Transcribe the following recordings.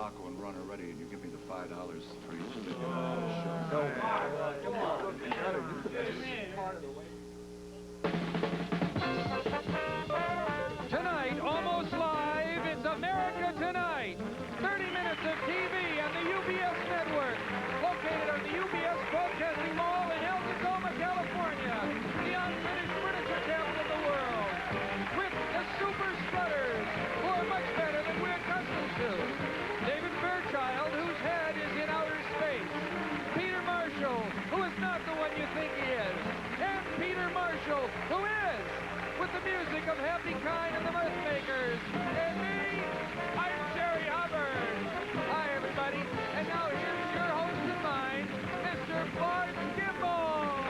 taco and runner ready, and you give me the $5 for each ticket. Come on. Tonight, almost live, it's America Tonight. 30 minutes of TV on the UBS network. Located on the UBS Broadcasting Mall in Alta Coma, California. The unfinished furniture capital of the world. With the Super Strutters, who are much better than we're accustomed to. David Fairchild, whose head is in outer space. Peter Marshall, who is not the one you think he is. And Peter Marshall, who is, with the music of Happy Kind and the Mirthmakers. And me, I'm Jerry Hubbard. Hi, everybody. And now here's your host and mine, Mr. Barth Gimble.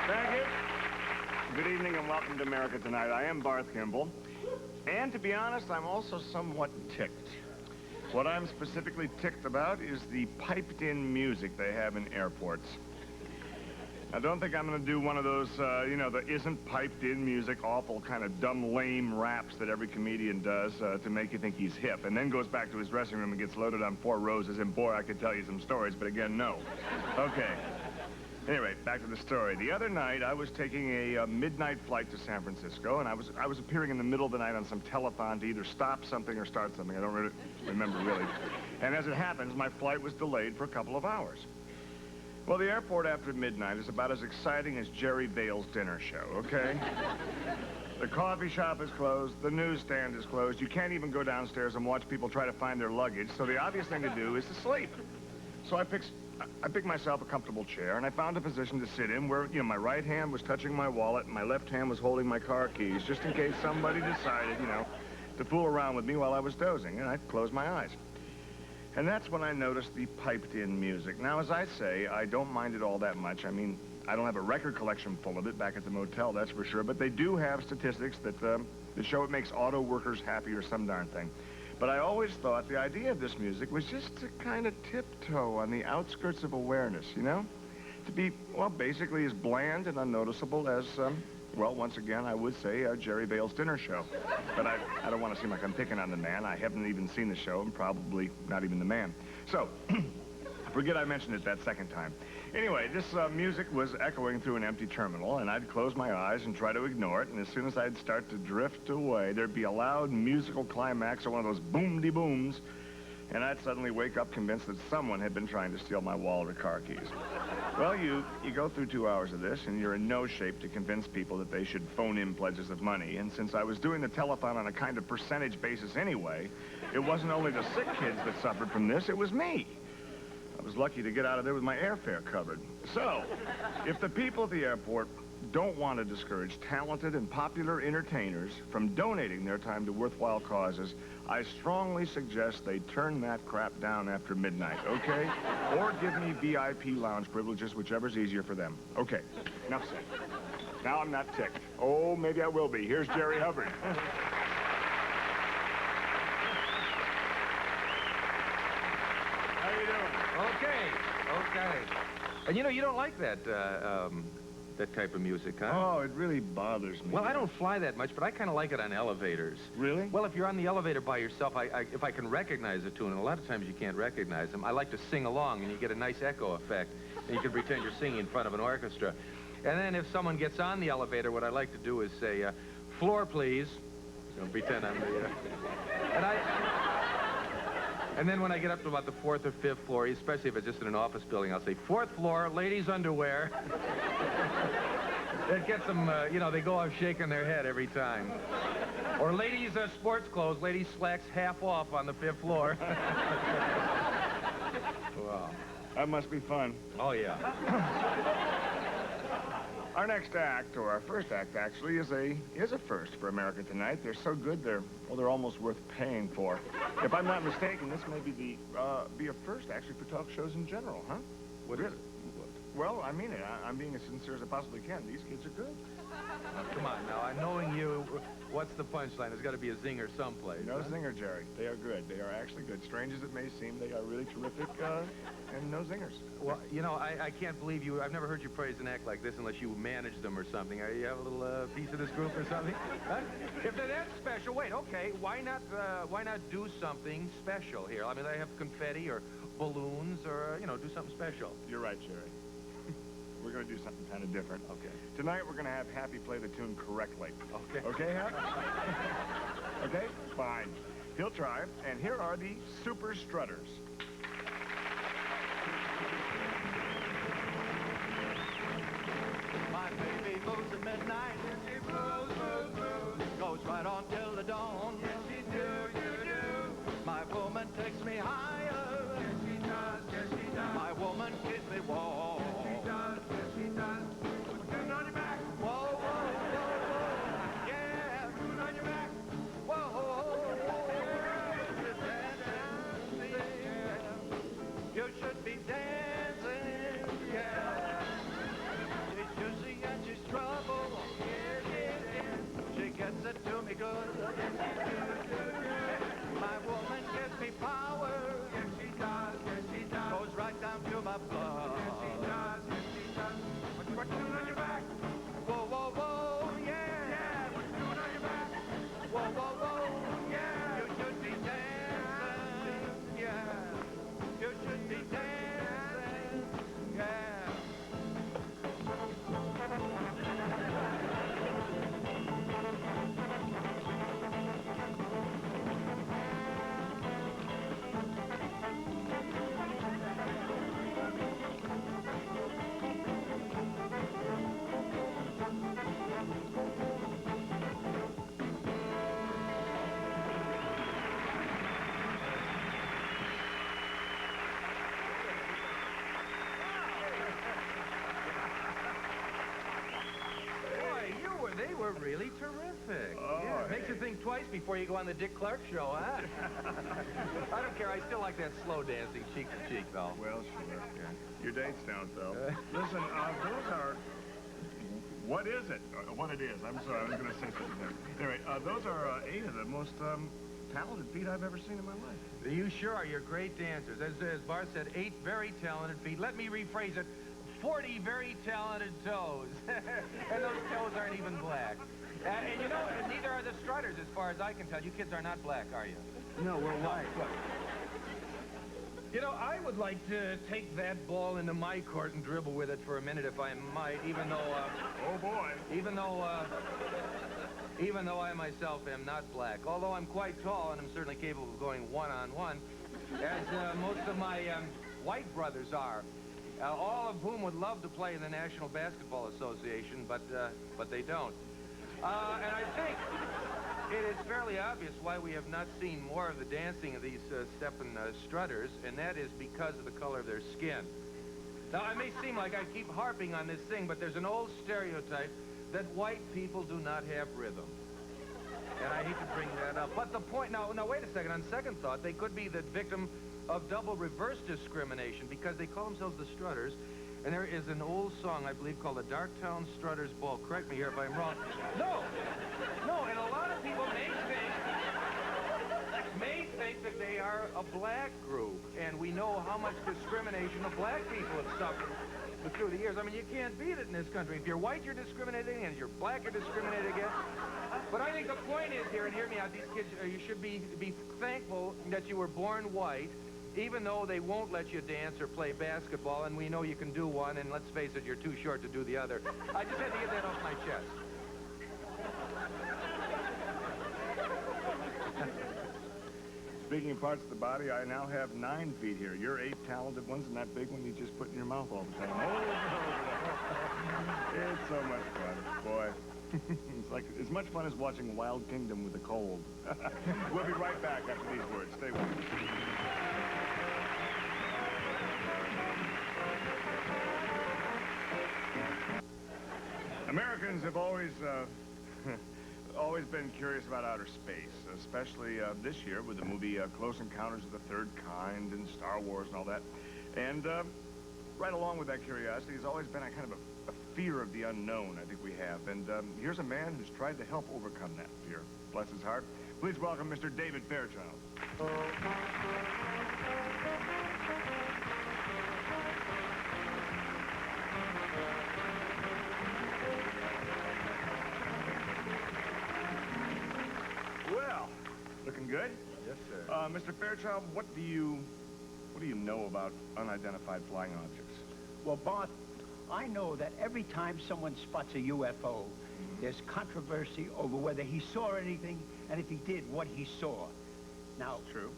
Thank you. Good evening and welcome to America Tonight. I am Barth Gimble. And to be honest, I'm also somewhat ticked. What I'm specifically ticked about is the piped-in music they have in airports. I don't think I'm going to do one of those, the isn't piped-in music, awful kind of dumb, lame raps that every comedian does to make you think he's hip, and then goes back to his dressing room and gets loaded on 4 roses, and boy, I could tell you some stories, but again, no. Okay. Anyway, back to the story. The other night, I was taking a midnight flight to San Francisco, and I was appearing in the middle of the night on some telethon to either stop something or start something. I don't really remember, really. And as it happens, my flight was delayed for a couple of hours. Well, the airport after midnight is about as exciting as Jerry Vale's dinner show, okay? The coffee shop is closed, the newsstand is closed, you can't even go downstairs and watch people try to find their luggage, so the obvious thing to do is to sleep. So I picked myself a comfortable chair, and I found a position to sit in where, my right hand was touching my wallet, and my left hand was holding my car keys, just in case somebody decided, to fool around with me while I was dozing, and I closed my eyes. And that's when I noticed the piped-in music. Now, as I say, I don't mind it all that much. I mean, I don't have a record collection full of it back at the motel, that's for sure, but they do have statistics that show it makes auto workers happy or some darn thing. But I always thought the idea of this music was just to kind of tiptoe on the outskirts of awareness, To be, well, basically as bland and unnoticeable as, once again, I would say Jerry Vale's dinner show. But I don't want to seem like I'm picking on the man. I haven't even seen the show, and probably not even the man. So, forget I mentioned it that second time. Anyway, this music was echoing through an empty terminal, and I'd close my eyes and try to ignore it, and as soon as I'd start to drift away, there'd be a loud musical climax or one of those boom-de-booms, and I'd suddenly wake up convinced that someone had been trying to steal my wallet or car keys. Well, you go through 2 hours of this, and you're in no shape to convince people that they should phone in pledges of money, and since I was doing the telethon on a kind of percentage basis anyway, it wasn't only the sick kids that suffered from this, it was me. I was lucky to get out of there with my airfare covered. So, if the people at the airport don't want to discourage talented and popular entertainers from donating their time to worthwhile causes, I strongly suggest they turn that crap down after midnight, okay? Or give me VIP lounge privileges, whichever's easier for them. Okay, enough said. Now I'm not ticked. Oh, maybe I will be. Here's Jerry Hubbard. How you doing? Okay. And you don't like that, that type of music, huh? Oh, it really bothers me. Well, I don't fly that much, but I kind of like it on elevators. Really? Well, if you're on the elevator by yourself, if I can recognize a tune, and a lot of times you can't recognize them, I like to sing along, and you get a nice echo effect, and you can pretend you're singing in front of an orchestra. And then if someone gets on the elevator, what I like to do is say, floor, please. Pretend I'm the... And then when I get up to about the 4th or 5th floor, especially if it's just in an office building, I'll say, 4th floor, ladies' underwear. It gets them, they go off shaking their head every time. Or ladies' sports clothes, ladies' slacks half off on the 5th floor. Wow. That must be fun. Oh, yeah. Our next act, or our first act, actually, is a first for America Tonight. They're so good, they're almost worth paying for. If I'm not mistaken, this may be a first, actually, for talk shows in general, huh? What is it? Well, I mean it. I'm being as sincere as I possibly can. These kids are good. Come on, now, knowing you, what what's the punchline? There's got to be a zinger someplace. No huh? zinger, Jerry. They are good. They are actually good. Strange as it may seem, they are really terrific, and no zingers. Well, you know, I can't believe you. I've never heard you praise an act like this unless you manage them or something. You have a little piece of this group or something? Huh? If they're that special, wait, okay, why not do something special here? I mean, they have confetti or balloons or, you know, do something special. You're right, Jerry. We're going to do something kind of different. Okay. Tonight, we're going to have Happy play the tune correctly. Okay. Okay, Happy? Okay? Fine. He'll try, and here are the Super Strutters. My baby moves at midnight. Yes, she moves, moves, moves. Goes right on till the dawn. Yes, she do. My woman takes me higher. Yes, she does, yes, she does. My woman keeps me warm. Yes, she does, yes, she does. Put it on your back. Whoa, whoa, whoa, whoa. Yeah. Put it on your back. Whoa, whoa, whoa. Yeah. You should be dancing, yeah. She's juicy and she's trouble. Yeah, yeah, yeah. She gets it to me good. My woman gives me power. Yes, she does. Yes, she does. Goes right down to my blood. Yes, she does. Yes, she does. What you doing on your back? Whoa, whoa, whoa, yeah. Yeah. What you doing on your back? Whoa, whoa, whoa, yeah. You should be dancing, yeah. You should be dancing, yeah. Boy, they were really terrific. Oh, yeah, it makes hey. you think twice before you go on the Dick Clark show, huh? I don't care. I still like that slow dancing cheek to cheek, though. Well, sure. Yeah. Your date's down, Phil. Listen, those are... What is it? What it is. I'm sorry, I was going to say something there. Anyway, those are 8 of the most talented feet I've ever seen in my life. You sure are. You're great dancers. As Barth said, 8 very talented feet. Let me rephrase it. 40 very talented toes. And those toes aren't even black. And you know, neither are the Strutters, as far as I can tell. You kids are not black, are you? No, we're white. You know, I would like to take that ball into my court and dribble with it for a minute, if I might, even though, Oh, boy. even though I myself am not black. Although I'm quite tall, and I'm certainly capable of going one-on-one, as most of my white brothers are, all of whom would love to play in the National Basketball Association, but they don't. And I think it is fairly obvious why we have not seen more of the dancing of these steppin' Strutters, and that is because of the color of their skin. Now, I may seem like I keep harping on this thing, but there's an old stereotype that white people do not have rhythm. And I hate to bring that up. But the point... Now, wait a second. On second thought, they could be the victim of double reverse discrimination because they call themselves the Strutters. And there is an old song, I believe, called the Darktown Strutters Ball. Correct me here if I'm wrong. No, and a lot of people may think that they are a black group. And we know how much discrimination the black people have suffered through the years. I mean, you can't beat it in this country. If you're white, you're discriminated against. If you're black, you're discriminated against. But I think the point is here, and hear me out, these kids, you should be thankful that you were born white, even though they won't let you dance or play basketball, and we know you can do one, and let's face it, you're too short to do the other. I just had to get that off my chest. Speaking of parts of the body, I now have 9 feet here. Your 8 talented ones, and that big one you just put in your mouth all the time. Oh, it's so much fun, boy. It's like as much fun as watching Wild Kingdom with a cold. We'll be right back after these words. Stay with us. Americans have always been curious about outer space, especially this year with the movie Close Encounters of the Third Kind and Star Wars and all that. And right along with that curiosity has always been a kind of a fear of the unknown, I think we have. And here's a man who's tried to help overcome that fear. Bless his heart. Please welcome Mr. David Fairchild. Well, looking good? Yes, sir. Mr. Fairchild, what do you know about unidentified flying objects? Well, Barth, I know that every time someone spots a UFO, there's controversy over whether he saw anything, and if he did, what he saw. Now, True.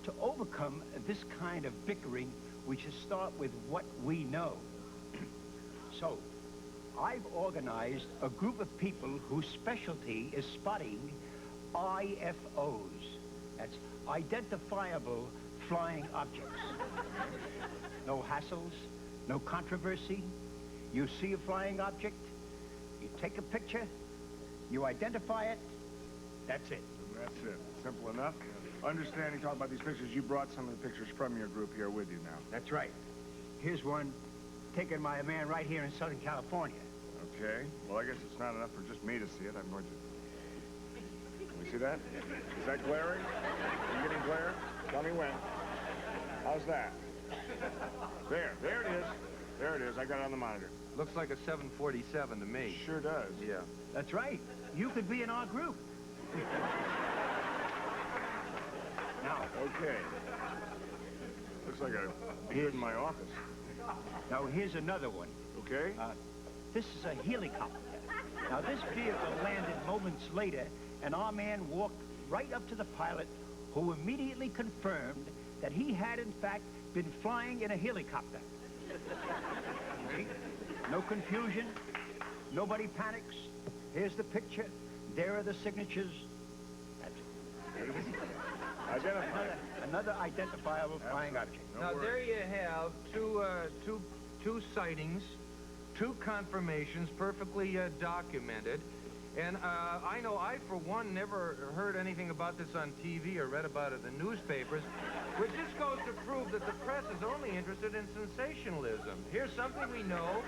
to overcome this kind of bickering, we should start with what we know. So, I've organized a group of people whose specialty is spotting IFOs. That's Identifiable Flying Objects. No hassles, no controversy. You see a flying object, you take a picture, you identify it, that's it. That's it. Simple enough. Understanding, talking about these pictures, you brought some of the pictures from your group here with you now. That's right. Here's one taken by a man right here in Southern California. Okay. Well, I guess it's not enough for just me to see it. I'm going to... Can we see that? Is that glaring? Are you getting glare? Tell me when. How's that? There it is. There it is. I got it on the monitor. Looks like a 747 to me. Sure does. Yeah. That's right. You could be in our group. Now, Okay. Looks like a beard in my office. now here's another one. Okay? This is a helicopter. Now, this vehicle landed moments later, and our man walked right up to the pilot, who immediately confirmed that he had, in fact, been flying in a helicopter. See? No confusion. Nobody panics. Here's the picture. There are the signatures. That's it. Identify. Another identifiable flying object. Now, there you have two sightings, two confirmations, perfectly documented. And I know I, for one, never heard anything about this on TV or read about it in the newspapers, which just goes to prove that the press is only interested in sensationalism. Here's something we know,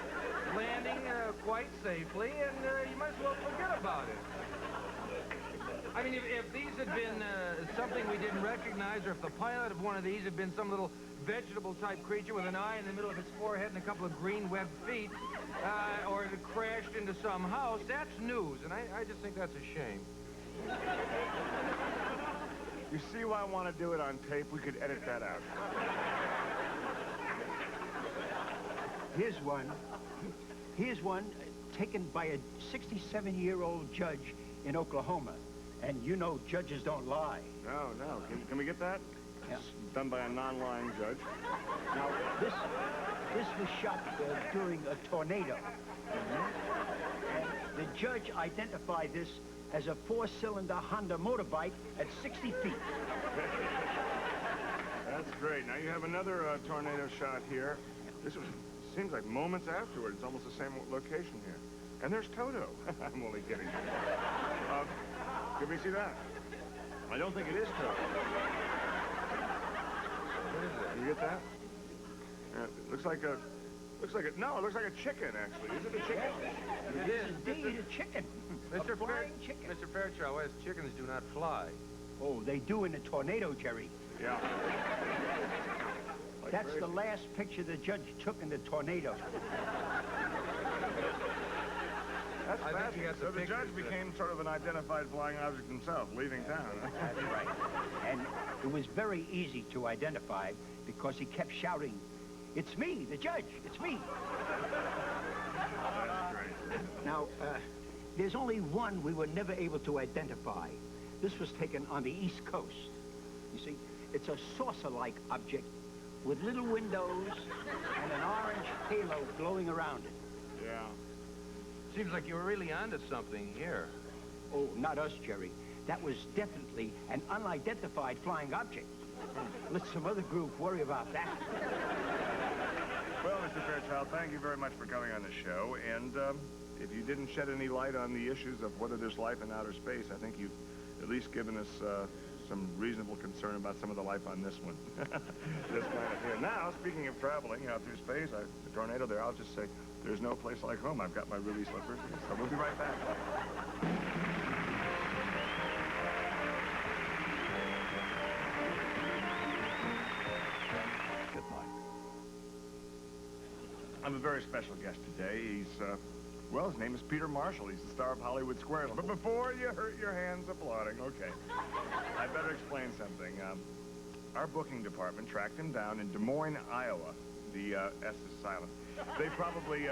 landing quite safely, and you might as well forget about it. I mean, if these had been something we didn't recognize, or if the pilot of one of these had been some little vegetable-type creature with an eye in the middle of its forehead and a couple of green webbed feet, or it had crashed into some house, that's news, and I just think that's a shame. You see why I want to do it on tape? We could edit that out. Here's one. Here's one taken by a 67-year-old judge in Oklahoma. And you know judges don't lie. No. Can we get that? Yeah. It's done by a non-lying judge. Now, this was shot during a tornado. And the judge identified this as a four-cylinder Honda motorbike at 60 feet. That's great. Now you have another tornado shot here. This seems like moments afterward. It's almost the same location here. And there's Toto. I'm only kidding. Can we see that? I don't think it is Toto. What is it? Can you get that? It looks like a chicken, actually. Is it a chicken? It is. Indeed, a chicken. A flying chicken. Mr. Fairchild, West, chickens do not fly. Oh, they do in a tornado, Jerry. Yeah. Like That's crazy. the last picture the judge took in the tornado. That's I think fascinating. you got So the the judge pictures became sort of an identified flying object himself, leaving town. Huh? That's right. And it was very easy to identify because he kept shouting, "It's me, the judge, it's me." That's great. Now, there's only one we were never able to identify. This was taken on the East Coast. You see, it's a saucer-like object with little windows and an orange halo glowing around it. Yeah. Seems like you were really onto something here. Oh, not us, Jerry. That was definitely an unidentified flying object. Let some other group worry about that. Well, Mr. Fairchild, thank you very much for coming on the show. And if you didn't shed any light on the issues of whether there's life in outer space, I think you've at least given us some reasonable concern about some of the life on this one. This planet here. Now, speaking of traveling out through space, the tornado there, I'll just say, there's no place like home. I've got my ruby slippers, so we'll be right back. I have a very special guest today. He's, well, his name is Peter Marshall. He's the star of Hollywood Squares. But before you hurt your hands applauding, okay, I better explain something. Our booking department tracked him down in Des Moines, Iowa. The S is silent. They probably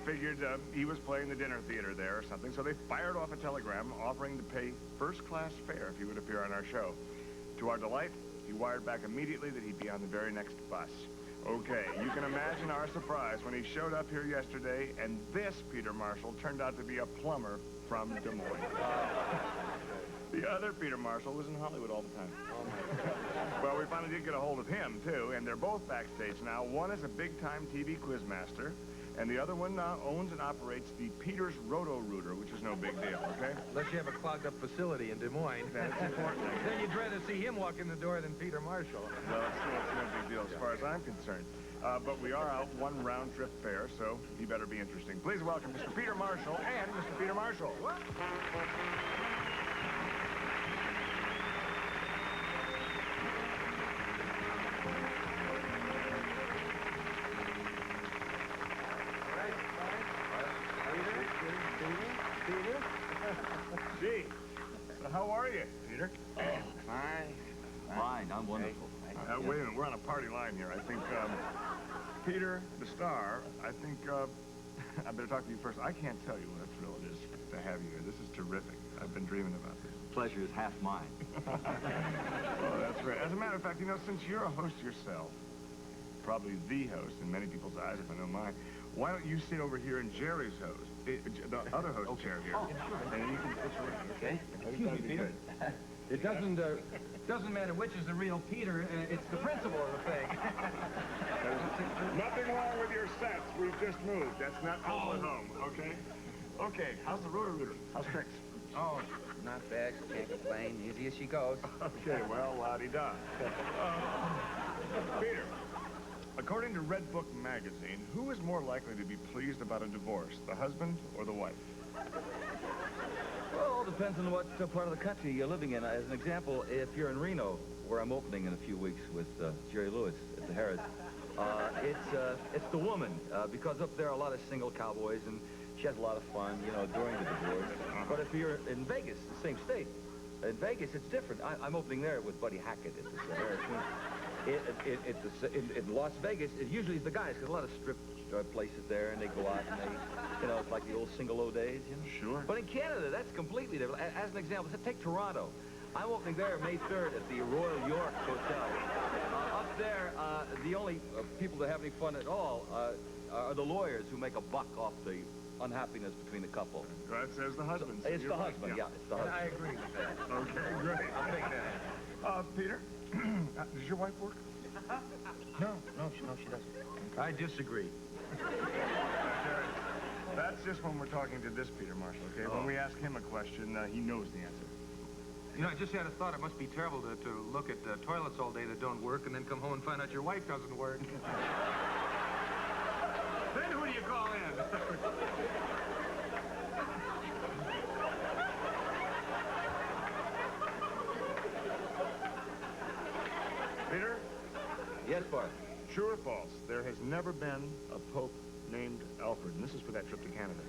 figured he was playing the dinner theater there or something, so they fired off a telegram offering to pay first-class fare if he would appear on our show. To our delight, he wired back immediately that he'd be on the very next bus. Okay, you can imagine our surprise when he showed up here yesterday, and this Peter Marshall turned out to be a plumber from Des Moines. The other Peter Marshall was in Hollywood all the time. Oh, my God. Well, we finally did get a hold of him, too, and they're both backstage now. One is a big-time TV quizmaster, and the other one owns and operates the Peter's Roto-Rooter, which is no big deal, okay? Unless you have a clogged-up facility in Des Moines. That's important. Then you'd rather see him walk in the door than Peter Marshall. Well, it's no big deal as far as I'm concerned. But we are out one round-trip fare, so he better be interesting. Please welcome Mr. Peter Marshall and Mr. Peter Marshall. What? Gee, so how are you, Peter? Fine, I'm wonderful. Wait a minute, we're on a party line here. I think, Peter, the star, I think, I better talk to you first. I can't tell you what a thrill it is to have you here. This is terrific. I've been dreaming about this. Pleasure is half mine. Oh, that's right. As a matter of fact, you know, since you're a host yourself, probably the host in many people's eyes, if I know mine, why don't you sit over here in Jerry's host, the other host chair here, and you can sit around, okay? Excuse me, Peter. It doesn't matter which is the real Peter. It's the principle of the thing. There's nothing wrong with your sets. We've just moved. That's not home at home, okay? Okay, how's the Roto-Rooter? How's tricks? Oh, not bad. She can't complain. Easy as she goes. Okay, well, la-di-da. Peter, according to Red Book magazine, who is more likely to be pleased about a divorce, the husband or the wife? Well, it all depends on what part of the country you're living in. As an example, if you're in Reno, where I'm opening in a few weeks with Jerry Lewis at the Harrods, it's the woman, because up there are a lot of single cowboys, and she has a lot of fun, you know, during the divorce. But if you're in Vegas, the same state, in Vegas, it's different. I'm opening there with Buddy Hackett at the Harrods. In Las Vegas, it usually is the guys, because a lot of strip places there, and they go out and they, you know, it's like the old single-o days, you know? Sure. But in Canada, that's completely different. As an example, take Toronto. I'm opening there May 3rd at the Royal York Hotel. Up there, the only people that have any fun at all are the lawyers who make a buck off the unhappiness between the couple. That says the husband. So it's the husband, yeah, it's the husband. I agree with that. Okay, great. I'll take that. Peter, does your wife work? No, she doesn't. I disagree. Jerry, that's just when we're talking to this Peter Marshall, okay? When we ask him a question, he knows the answer. You know, I just had a thought. It must be terrible to look at toilets all day that don't work and then come home and find out your wife doesn't work. Then who do you call in? Peter? Yes, Barth. True or false, there has never been a pope named Alfred, and this is for that trip to Canada.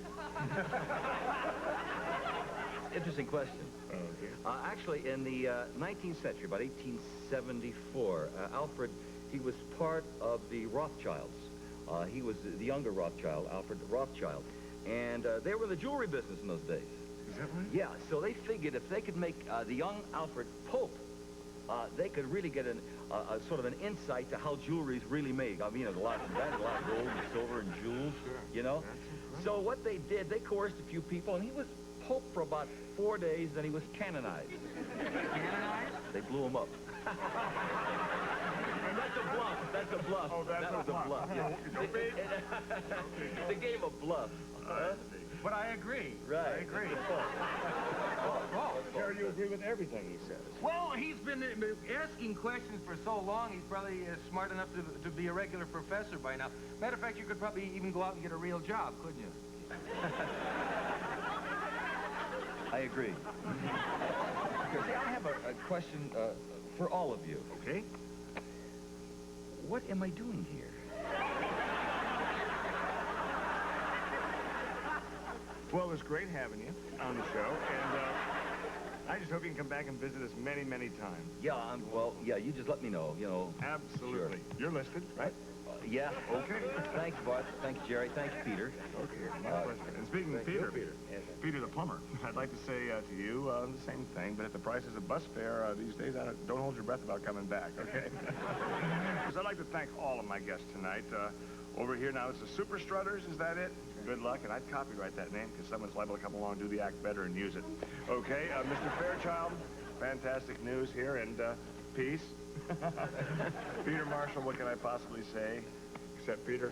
Interesting question. Okay. Actually, in the 19th century, about 1874, Alfred, he was part of the Rothschilds. He was the younger Rothschild, Alfred Rothschild. And they were in the jewelry business in those days. Is that right? Yeah, so they figured if they could make the young Alfred Pope, they could really get a sort of an insight to how jewelry is really made. I mean, a lot of gold and silver and jewels, you know? So what they did, they coerced a few people, and he was Pope for about 4 days, then he was canonized. Canonized? They blew him up. That's a bluff. That's a bluff. Oh, that was a bluff. Yeah. It's a game of bluff. But I agree. Right. I agree. Jerry, you agree with everything he says. Well, he's been asking questions for so long, he's probably smart enough to be a regular professor by now. Matter of fact, you could probably even go out and get a real job, couldn't you? I agree. Okay, see, I have a question for all of you. Okay? What am I doing here? Well, it was great having you on the show, and I just hope you can come back and visit us many, many times. Yeah, well, yeah, you just let me know, you know. Absolutely. Sure. You're listed, right? Yeah. Okay. Thanks, Bart. Thanks, Jerry. Thanks, Peter. Okay, my pleasure. And speaking of Peter, Peter the plumber, I'd like to say to you the same thing, but at the prices of bus fare these days, don't hold your breath about coming back, okay? Because I'd like to thank all of my guests tonight. Over here now, it's the Super Strutters, is that it? Good luck, and I'd copyright that name because someone's liable to come along, do the act better, and use it. Okay, Mr. Fairchild, fantastic news here, and peace. Peter Marshall, what can I possibly say? Except Peter.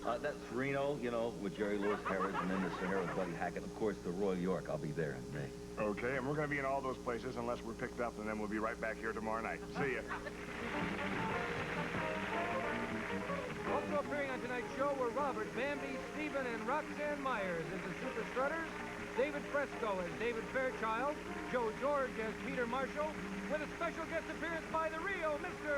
That's Reno, you know, with Jerry Lewis, Harris, and then the Sahara with Buddy Hackett. Of course, the Royal York. I'll be there in May. Okay, and we're going to be in all those places unless we're picked up, and then we'll be right back here tomorrow night. See ya. Also appearing on tonight's show were Robert Bambi, Stephen, and Roxanne Myers as the Super Strutters, David Fresco as David Fairchild, Joe George as Peter Marshall, with a special guest appearance by the Rio, Mr.